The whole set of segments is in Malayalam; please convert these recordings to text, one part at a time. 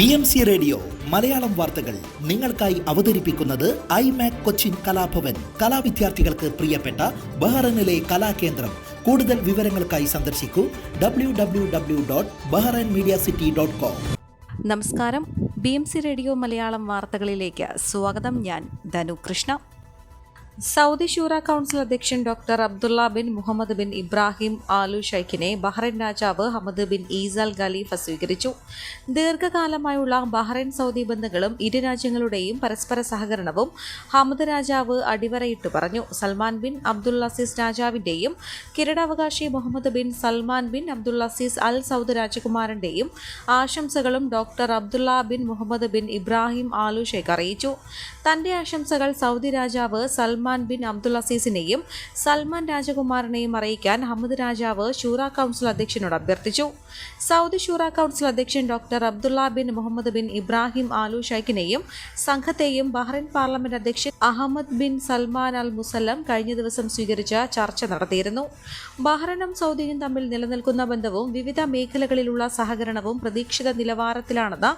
BMC റേഡിയോ മലയാളം വാർത്തകൾ നിങ്ങൾക്കായി അവതരിപ്പിക്കുന്നത് ഐമാക് കൊച്ചിൻ കലാഭവൻ. കലാവിദ്യാർത്ഥികൾക്ക് പ്രിയപ്പെട്ട ബഹ്റൈനിലെ കലാകേന്ദ്രം. കൂടുതൽ വിവരങ്ങൾക്കായി സന്ദർശിക്കൂ www.bahrainmediacity.com. നമസ്കാരം, BMC റേഡിയോ മലയാളം വാർത്തകളിലേക്ക് സ്വാഗതം. ഞാൻ Dhanu Krishna. Saudi Shura council അധ്യക്ഷൻ doctor Abdullah bin Muhammad bin Ibrahim Al ഷൈഖിനെ ബഹ്റൈൻ രാജാവ് ഹമദ് ബിൻ ഈസൽ ഖലീഫ സ്വീകരിച്ചു. ദീർഘകാലമായുള്ള ബഹ്റൈൻ സൗദി ബന്ധങ്ങളും ഇരു രാജ്യങ്ങളുടെയും പരസ്പര സഹകരണവും ഹമദ് രാജാവ് അടിവരയിട്ട് പറഞ്ഞു. സൽമാൻ ബിൻ അബ്ദുള്ളസീസ് രാജാവിന്റെയും കിരീടാവകാശി Muhammad bin Salman bin Abdulaziz Al Saud രാജകുമാരന്റെയും ആശംസകളും doctor Abdullah bin Muhammad bin Ibrahim Al Sheikh അറിയിച്ചു. തന്റെ ആശംസകൾ സൗദി രാജാവ് സൽമാൻ ബിൻ അബ്ദുള്ളസീസിനെയും സൽമാൻ രാജകുമാരനെയും അറിയിക്കാൻ ഹമദ് രാജാവ് ഷൂറ കൗൺസിൽ അധ്യക്ഷനോട് അഭ്യർത്ഥിച്ചു. സൗദി ഷൂറ കൗൺസിൽ അധ്യക്ഷൻ doctor Abdullah bin Muhammad bin Ibrahim Al ഷൈഖിനെയും സംഘത്തെയും ബഹ്റൈൻ പാർലമെന്റ് അധ്യക്ഷൻ Ahmed bin Salman Al Musallam കഴിഞ്ഞ ദിവസം സ്വീകരിച്ച് ചർച്ച നടത്തിയിരുന്നു. ബഹ്റൈനും സൗദിയും തമ്മിൽ നിലനിൽക്കുന്ന ബന്ധവും വിവിധ മേഖലകളിലുള്ള സഹകരണവും പ്രതീക്ഷിത നിലവാരത്തിലാണെന്ന്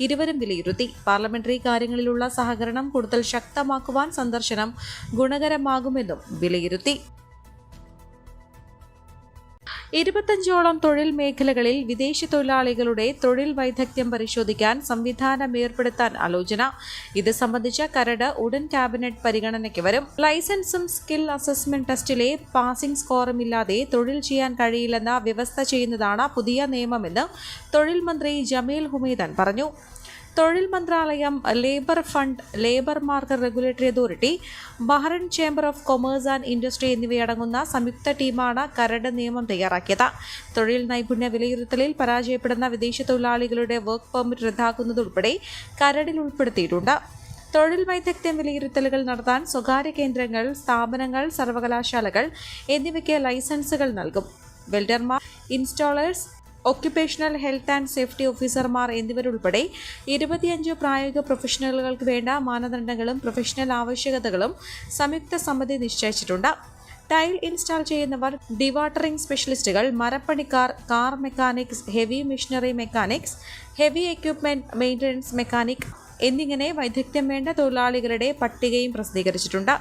ഇരുവരും വിലയിരുത്തി. പാർലമെന്ററി കാര്യങ്ങളിലുള്ള സഹകരണം കൂടുതൽ ശക്തമാക്കുവാൻ സന്ദർശനം ഗുണകരമാകുമെന്നും വിലയിരുത്തി. 25ഓളം തൊഴിൽ മേഖലകളിൽ വിദേശ തൊഴിലാളികളുടെ തൊഴിൽ വൈദഗ്ധ്യം പരിശോധിക്കാൻ സംവിധാനം ഏർപ്പെടുത്താൻ ആലോചന. ഇത് സംബന്ധിച്ച കരട് ഉടൻ ക്യാബിനറ്റ് പരിഗണനയ്ക്ക് വരും. ലൈസൻസും സ്കിൽ അസസ്മെന്റ് ടെസ്റ്റിലെ പാസിംഗ് സ്കോറും ഇല്ലാതെ തൊഴിൽ ചെയ്യാൻ കഴിയില്ലെന്ന വ്യവസ്ഥ ചെയ്യുന്നതാണ് പുതിയ നിയമമെന്ന് തൊഴിൽ മന്ത്രി ജമീൽ ഹുമൈദൻ പറഞ്ഞു. തൊഴിൽ മന്ത്രാലയം, labour fund, labour market regulatory authority, Bahrain chamber of commerce and industry എന്നിവയടങ്ങുന്ന സംയുക്ത ടീമാണ് കരട് നിയമം തയ്യാറാക്കിയത്. തൊഴിൽ നൈപുണ്യ വിലയിരുത്തലിൽ പരാജയപ്പെടുന്ന വിദേശ തൊഴിലാളികളുടെ വർക്ക് പെർമിറ്റ് റദ്ദാക്കുന്നതുൾപ്പെടെ കരടിൽ ഉൾപ്പെടുത്തിയിട്ടുണ്ട്. തൊഴിൽ വൈദഗ്ധ്യം വിലയിരുത്തലുകൾ നടത്താൻ സ്വകാര്യ കേന്ദ്രങ്ങൾ, സ്ഥാപനങ്ങൾ, സർവകലാശാലകൾ എന്നിവയ്ക്ക് ലൈസൻസുകൾ നൽകും. വെൽഡർമാർ, installers, occupational health and safety ഓഫീസർമാർ എന്നിവരുൾപ്പെടെ 25 പ്രായോഗിക പ്രൊഫഷണലുകൾക്ക് വേണ്ട മാനദണ്ഡങ്ങളും പ്രൊഫഷണൽ ആവശ്യകതകളും സംയുക്ത സമിതി നിശ്ചയിച്ചിട്ടുണ്ട്. ടൈൽ ഇൻസ്റ്റാൾ ചെയ്യുന്നവർ, ഡിവാട്ടറിംഗ് സ്പെഷ്യലിസ്റ്റുകൾ, മരപ്പണിക്കാർ, car mechanics, heavy machinery mechanics, heavy equipment maintenance mechanic എന്നിങ്ങനെ വൈദഗ്ധ്യം വേണ്ട തൊഴിലാളികളുടെ പട്ടികയും പ്രസിദ്ധീകരിച്ചിട്ടുണ്ട്.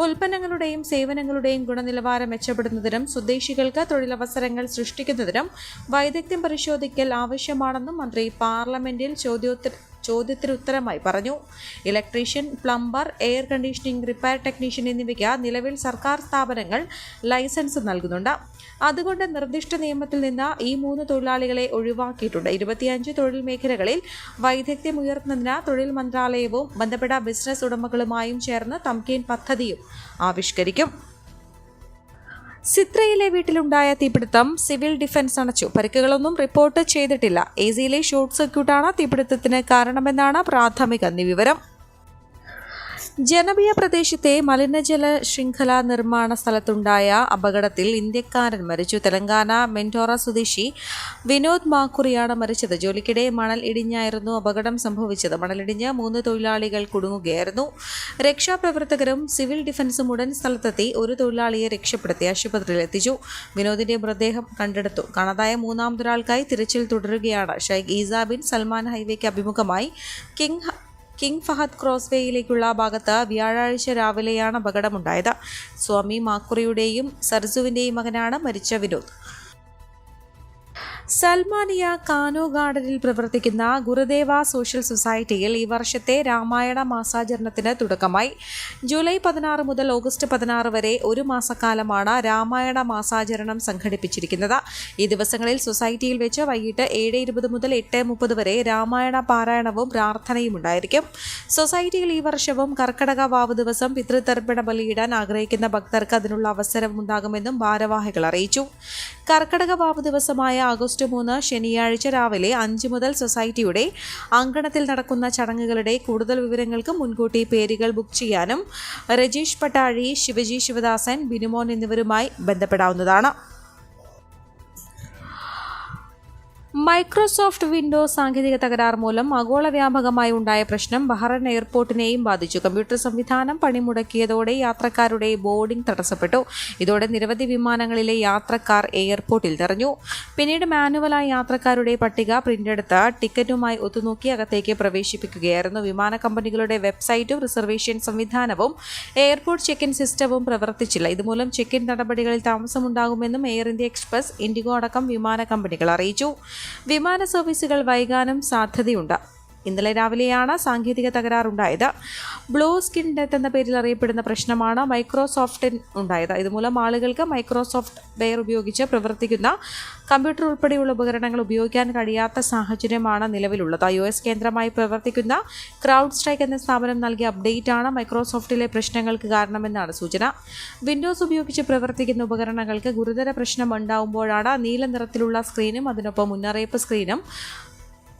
ഉൽപ്പന്നങ്ങളുടെയും സേവനങ്ങളുടെയും ഗുണനിലവാരം മെച്ചപ്പെടുത്തുന്നതിനും സ്വദേശികൾക്ക് തൊഴിലവസരങ്ങൾ സൃഷ്ടിക്കുന്നതിനും വൈദഗ്ധ്യം പരിശോധിക്കൽ ആവശ്യമാണെന്നും മന്ത്രി പാർലമെന്റിൽ ചോദ്യത്തിനുത്തരമായി പറഞ്ഞു. Electrician, plumber, air conditioning repair technician എന്നിവയ്ക്ക് നിലവിൽ സർക്കാർ സ്ഥാപനങ്ങൾ ലൈസൻസ് നൽകുന്നുണ്ട്. അതുകൊണ്ട് നിർദ്ദിഷ്ട നിയമത്തിൽ നിന്ന് ഈ 3 തൊഴിലാളികളെ ഒഴിവാക്കിയിട്ടുണ്ട്. 25 തൊഴിൽ മേഖലകളിൽ വൈദഗ്ധ്യം ഉയർത്തുന്നതിന് തൊഴിൽ മന്ത്രാലയവും ബന്ധപ്പെട്ട ബിസിനസ് ഉടമകളുമായും ചേർന്ന് തംകീൻ പദ്ധതിയും ആവിഷ്കരിക്കും. സിത്രയിലെ വീട്ടിലുണ്ടായ തീപിടുത്തം സിവിൽ ഡിഫൻസ് അണച്ചു. പരിക്കുകളൊന്നും റിപ്പോർട്ട് ചെയ്തിട്ടില്ല. എസിയിലെ ഷോർട്ട് സർക്യൂട്ടാണ് തീപിടുത്തത്തിന് കാരണമെന്നാണ് പ്രാഥമിക വിവരം. ജനബിയ പ്രദേശത്തെ മലിനജല ശൃംഖല നിർമ്മാണ സ്ഥലത്തുണ്ടായ അപകടത്തിൽ ഇന്ത്യക്കാരൻ മരിച്ചു. തെലങ്കാന മെൻറ്റോറ സ്വദേശി വിനോദ് മാക്കുറിയാണ് മരിച്ചത്. ജോലിക്കിടെ മണൽ ഇടിഞ്ഞായിരുന്നു അപകടം സംഭവിച്ചത്. മണലിടിഞ്ഞ് 3 തൊഴിലാളികൾ കുടുങ്ങുകയായിരുന്നു. രക്ഷാപ്രവർത്തകരും സിവിൽ ഡിഫൻസും ഉടൻ സ്ഥലത്തെത്തി ഒരു തൊഴിലാളിയെ രക്ഷപ്പെടുത്തി ആശുപത്രിയിൽ എത്തിച്ചു. വിനോദിന്റെ മൃതദേഹം കണ്ടെടുത്തു. കാണാതായ 3ാമതൊരാൾക്കായി തിരച്ചിൽ തുടരുകയാണ്. ഷെയ്ഖ് ഈസ ബിൻ സൽമാൻ ഹൈവേക്ക് അഭിമുഖമായി കിങ് ഫഹദ് ക്രോസ്വേയിലേക്കുള്ള ഭാഗത്ത് വ്യാഴാഴ്ച രാവിലെയാണ് അപകടമുണ്ടായത്. സ്വാമി മാക്കുറിയുടെയും സർസുവിന്റെയും മകനാണ് മരിച്ച വിനോദ്. സൽമാനിയ കാനോ ഗാർഡനിൽ പ്രവർത്തിക്കുന്ന ഗുരുദേവ സോഷ്യൽ സൊസൈറ്റിയിൽ ഈ വർഷത്തെ രാമായണ മാസാചരണത്തിന് തുടക്കമായി. ജൂലൈ 16 മുതൽ ഓഗസ്റ്റ് 16 വരെ ഒരു മാസക്കാലമാണ് രാമായണ മാസാചരണം സംഘടിപ്പിച്ചിരിക്കുന്നത്. ഈ ദിവസങ്ങളിൽ സൊസൈറ്റിയിൽ വെച്ച് വൈകിട്ട് 7:20 മുതൽ 8:30 വരെ രാമായണ പാരായണവും പ്രാർത്ഥനയും ഉണ്ടായിരിക്കും. സൊസൈറ്റിയിൽ ഈ വർഷവും കർക്കടക വാവ് ദിവസം പിതൃതർപ്പണ ബലിയിടാൻ ആഗ്രഹിക്കുന്ന ഭക്തർക്ക് അതിനുള്ള അവസരം ഉണ്ടാകുമെന്നും ഭാരവാഹികൾ അറിയിച്ചു. കർക്കടക വാവ് ദിവസമായ ഓഗസ്റ്റ് 3 ശനിയാഴ്ച രാവിലെ 5 മുതൽ സൊസൈറ്റിയുടെ അങ്കണത്തിൽ നടക്കുന്ന ചടങ്ങുകളുടെ കൂടുതൽ വിവരങ്ങൾക്ക് മുൻകൂട്ടി പേരുകൾ ബുക്ക് ചെയ്യാനും രജീഷ് പട്ടാഴി, ശിവജി ശിവദാസൻ, ബിനുമോൻ എന്നിവരുമായി ബന്ധപ്പെടാവുന്നതാണ്. മൈക്രോസോഫ്റ്റ് വിൻഡോസ് സാങ്കേതിക തകരാർ മൂലം ആഗോള വ്യാപകമായി ഉണ്ടായ പ്രശ്നം ബഹ്റൈൻ എയർപോർട്ടിനെയും ബാധിച്ചു. കമ്പ്യൂട്ടർ സംവിധാനം പണിമുടക്കിയതോടെ യാത്രക്കാരുടെ ബോർഡിംഗ് തടസ്സപ്പെട്ടു. ഇതോടെ നിരവധി വിമാനങ്ങളിലെ യാത്രക്കാർ എയർപോർട്ടിൽ നിറഞ്ഞു. പിന്നീട് മാനുവലായി യാത്രക്കാരുടെ പട്ടിക പ്രിന്റെടുത്ത് ടിക്കറ്റുമായി ഒത്തുനോക്കി അകത്തേക്ക് പ്രവേശിപ്പിക്കുകയായിരുന്നു. വിമാന കമ്പനികളുടെ വെബ്സൈറ്റും റിസർവേഷൻ സംവിധാനവും എയർപോർട്ട് ചെക്ക് ഇൻ സിസ്റ്റവും പ്രവർത്തിച്ചില്ല. ഇതുമൂലം ചെക്ക് ഇൻ നടപടികളിൽ താമസമുണ്ടാകുമെന്നും എയർ ഇന്ത്യ എക്സ്പ്രസ്, ഇൻഡിഗോ അടക്കം വിമാന കമ്പനികൾ അറിയിച്ചു. വിമാന സർവീസുകൾ വൈകാനും സാധ്യതയുണ്ട്. ഇന്നലെ രാവിലെയാണ് സാങ്കേതിക തകരാറുണ്ടായത്. ബ്ലൂ സ്കിൻ ഡെത്ത് എന്ന പേരിൽ അറിയപ്പെടുന്ന പ്രശ്നമാണ് മൈക്രോസോഫ്റ്റിന് ഉണ്ടായത്. ഇതുമൂലം ആളുകൾക്ക് മൈക്രോസോഫ്റ്റ് വെയർ ഉപയോഗിച്ച് പ്രവർത്തിക്കുന്ന കമ്പ്യൂട്ടർ ഉൾപ്പെടെയുള്ള ഉപകരണങ്ങൾ ഉപയോഗിക്കാൻ കഴിയാത്ത സാഹചര്യമാണ് നിലവിലുള്ളത്. US കേന്ദ്രമായി പ്രവർത്തിക്കുന്ന ക്രൗഡ് സ്ട്രൈക്ക് എന്ന സ്ഥാപനം നൽകിയ അപ്ഡേറ്റാണ് മൈക്രോസോഫ്റ്റിലെ പ്രശ്നങ്ങൾക്ക് കാരണമെന്നാണ് സൂചന. വിൻഡോസ് ഉപയോഗിച്ച് പ്രവർത്തിക്കുന്ന ഉപകരണങ്ങൾക്ക് ഗുരുതര പ്രശ്നം ഉണ്ടാകുമ്പോഴാണ് നീല നിറത്തിലുള്ള സ്ക്രീനും അതിനൊപ്പം മുന്നറിയിപ്പ് സ്ക്രീനും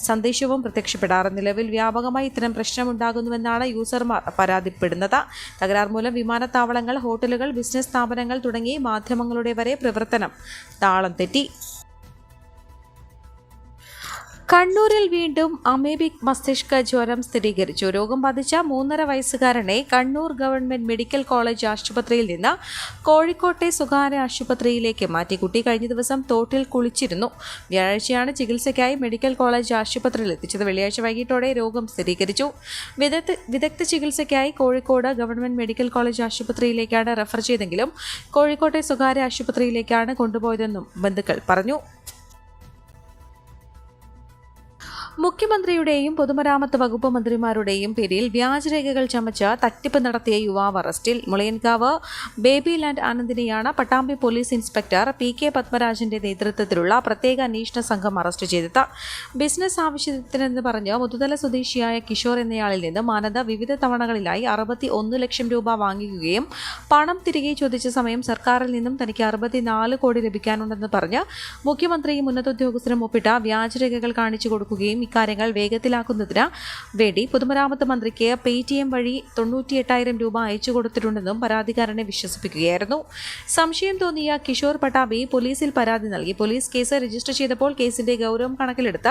സന്ദേശവും പ്രത്യക്ഷപ്പെടാറ്. നിലവിൽ വ്യാപകമായി ഇത്തരം പ്രശ്നമുണ്ടാകുന്നുവെന്നാണ് യൂസർമാർ പരാതിപ്പെടുന്നത്. തകരാർ മൂലം വിമാനത്താവളങ്ങൾ, ഹോട്ടലുകൾ, ബിസിനസ് സ്ഥാപനങ്ങൾ തുടങ്ങി മാധ്യമങ്ങളുടെ വരെ പ്രവർത്തനം താളം തെറ്റി. കണ്ണൂരിൽ വീണ്ടും അമീബിക് മസ്തിഷ്ക ജ്വരം സ്ഥിരീകരിച്ചു. രോഗം ബാധിച്ച 3.5 വയസ്സുകാരനെ കണ്ണൂർ ഗവൺമെന്റ് മെഡിക്കൽ കോളേജ് ആശുപത്രിയിൽ നിന്ന് കോഴിക്കോട്ടെ സ്വകാര്യ ആശുപത്രിയിലേക്ക് മാറ്റി. കുട്ടി കഴിഞ്ഞ ദിവസം തോട്ടിൽ കുളിച്ചിരുന്നു. വ്യാഴാഴ്ചയാണ് ചികിത്സയ്ക്കായി മെഡിക്കൽ കോളേജ് ആശുപത്രിയിൽ എത്തിച്ചത്. വെള്ളിയാഴ്ച വൈകിട്ടോടെ രോഗം സ്ഥിരീകരിച്ചു. വിദഗ്ധ ചികിത്സയ്ക്കായി കോഴിക്കോട് ഗവൺമെന്റ് മെഡിക്കൽ കോളേജ് ആശുപത്രിയിലേക്കാണ് റെഫർ ചെയ്തെങ്കിലും കോഴിക്കോട്ടെ സ്വകാര്യ ആശുപത്രിയിലേക്കാണ് കൊണ്ടുപോയതെന്നും ബന്ധുക്കൾ പറഞ്ഞു. മുഖ്യമന്ത്രിയുടെയും പൊതുമരാമത്ത് വകുപ്പ് മന്ത്രിമാരുടെയും പേരിൽ വ്യാജരേഖകൾ ചമച്ച് തട്ടിപ്പ് നടത്തിയ യുവാവ് അറസ്റ്റിൽ. മുളയൻകാവ് ബേബി ലാൻഡ് ആനന്ദിനെയാണ് പട്ടാമ്പി പോലീസ് ഇൻസ്പെക്ടർ PK പത്മരാജന്റെ നേതൃത്വത്തിലുള്ള പ്രത്യേക അന്വേഷണ സംഘം അറസ്റ്റ് ചെയ്തത്. ബിസിനസ് ആവശ്യത്തിനെന്ന് പറഞ്ഞ് മുതുതല സ്വദേശിയായ കിഷോർ എന്നയാളിൽ നിന്ന് ആനന്ദ വിവിധ തവണകളിലായി 61 ലക്ഷം രൂപ വാങ്ങിക്കുകയും പണം തിരികെ ചോദിച്ച സമയം സർക്കാരിൽ നിന്നും തനിക്ക് 64 കോടി ലഭിക്കാനുണ്ടെന്ന് പറഞ്ഞ് മുഖ്യമന്ത്രിയും ഉന്നത ഉദ്യോഗസ്ഥരും ഒപ്പിട്ട വ്യാജരേഖകൾ കാണിച്ചു കൊടുക്കുകയും ഇക്കാര്യങ്ങൾ വേഗത്തിലാക്കുന്നതിന് വേണ്ടി പൊതുമരാമത്ത് മന്ത്രിക്ക് PayTM വഴി 98,000 രൂപ അയച്ചു കൊടുത്തിട്ടുണ്ടെന്നും പരാതിക്കാരനെ വിശ്വസിപ്പിക്കുകയായിരുന്നു. സംശയം തോന്നിയ കിഷോർ പട്ടാമ്പി പോലീസിൽ പരാതി നൽകി. പോലീസ് കേസ് രജിസ്റ്റർ ചെയ്തപ്പോൾ കേസിന്റെ ഗൗരവം കണക്കിലെടുത്ത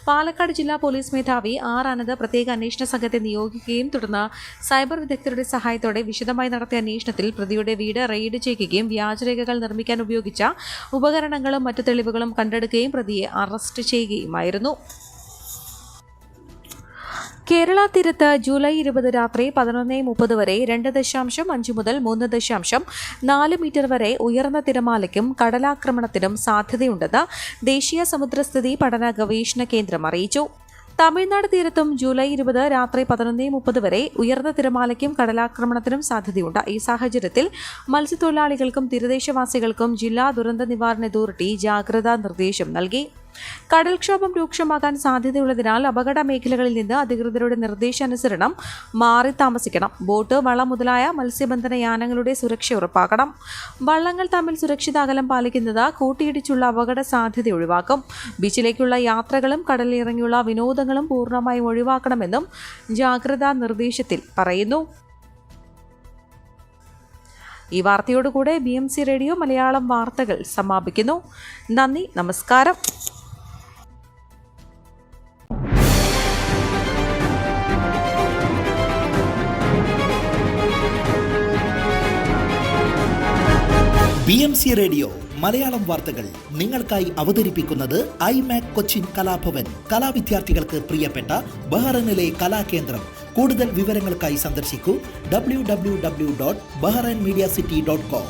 പാലക്കാട് ജില്ലാ പോലീസ് മേധാവി R. ആനന്ദ് പ്രത്യേക അന്വേഷണ സംഘത്തെ നിയോഗിക്കുകയും തുടർന്ന് സൈബർ വിദഗ്ധരുടെ സഹായത്തോടെ വിശദമായി നടത്തിയ അന്വേഷണത്തിൽ പ്രതിയുടെ വീട് റെയ്ഡ് ചെയ്യുകയും വ്യാജരേഖകൾ നിർമ്മിക്കാൻ ഉപയോഗിച്ച ഉപകരണങ്ങളും മറ്റു തെളിവുകളും കണ്ടെടുക്കുകയും പ്രതിയെ അറസ്റ്റ് ചെയ്യുകയുമായിരുന്നു. കേരള തീരത്ത് ജൂലൈ 20 രാത്രി 11:30 വരെ 2.5 മുതൽ 3.4 മീറ്റർ വരെ ഉയർന്ന തിരമാലയ്ക്കും കടലാക്രമണത്തിനും സാധ്യതയുണ്ടെന്ന് ദേശീയ സമുദ്രസ്ഥിതി പഠന ഗവേഷണ കേന്ദ്രം അറിയിച്ചു. തമിഴ്നാട് തീരത്തും ജൂലൈ 20 രാത്രി 11:30 വരെ ഉയർന്ന തിരമാലയ്ക്കും കടലാക്രമണത്തിനും സാധ്യതയുണ്ട്. ഈ സാഹചര്യത്തിൽ മത്സ്യത്തൊഴിലാളികൾക്കും തീരദേശവാസികൾക്കും ജില്ലാ ദുരന്ത നിവാരണ അതോറിറ്റി ജാഗ്രതാ നിർദ്ദേശം നൽകി. കടൽക്ഷോഭം രൂക്ഷമാകാൻ സാധ്യതയുള്ളതിനാൽ അപകട മേഖലകളിൽ നിന്ന് അധികൃതരുടെ നിർദ്ദേശാനുസരണം മാറി താമസിക്കണം. ബോട്ട്, വള്ളം മുതലായ മത്സ്യബന്ധന യാനങ്ങളുടെ സുരക്ഷ ഉറപ്പാക്കണം. വള്ളങ്ങൾ തമ്മിൽ സുരക്ഷിത അകലം പാലിക്കുന്നത് കൂട്ടിയിടിച്ചുള്ള അപകട സാധ്യത ഒഴിവാക്കും. ബീച്ചിലേക്കുള്ള യാത്രകളും കടലിലിറങ്ങിയുള്ള വിനോദങ്ങളും പൂർണ്ണമായും ഒഴിവാക്കണമെന്നും ജാഗ്രതാ നിർദ്ദേശത്തിൽ പറയുന്നു. ഈ വാർത്തയോടുകൂടെ BMC റേഡിയോ മലയാളം വാർത്തകൾ സമാപിക്കുന്നു. നന്ദി, നമസ്കാരം. BMC റേഡിയോ മലയാളം വാർത്തകൾ നിങ്ങൾക്കായി അവതരിപ്പിക്കുന്നത് iMac കൊച്ചിൻ കലാഭവൻ. കലാവിദ്യാർത്ഥികൾക്ക് പ്രിയപ്പെട്ട ബഹ്റൈനിലെ കലാകേന്ദ്രം. കൂടുതൽ വിവരങ്ങൾക്കായി സന്ദർശിക്കൂ www.bahrainmediacity.com.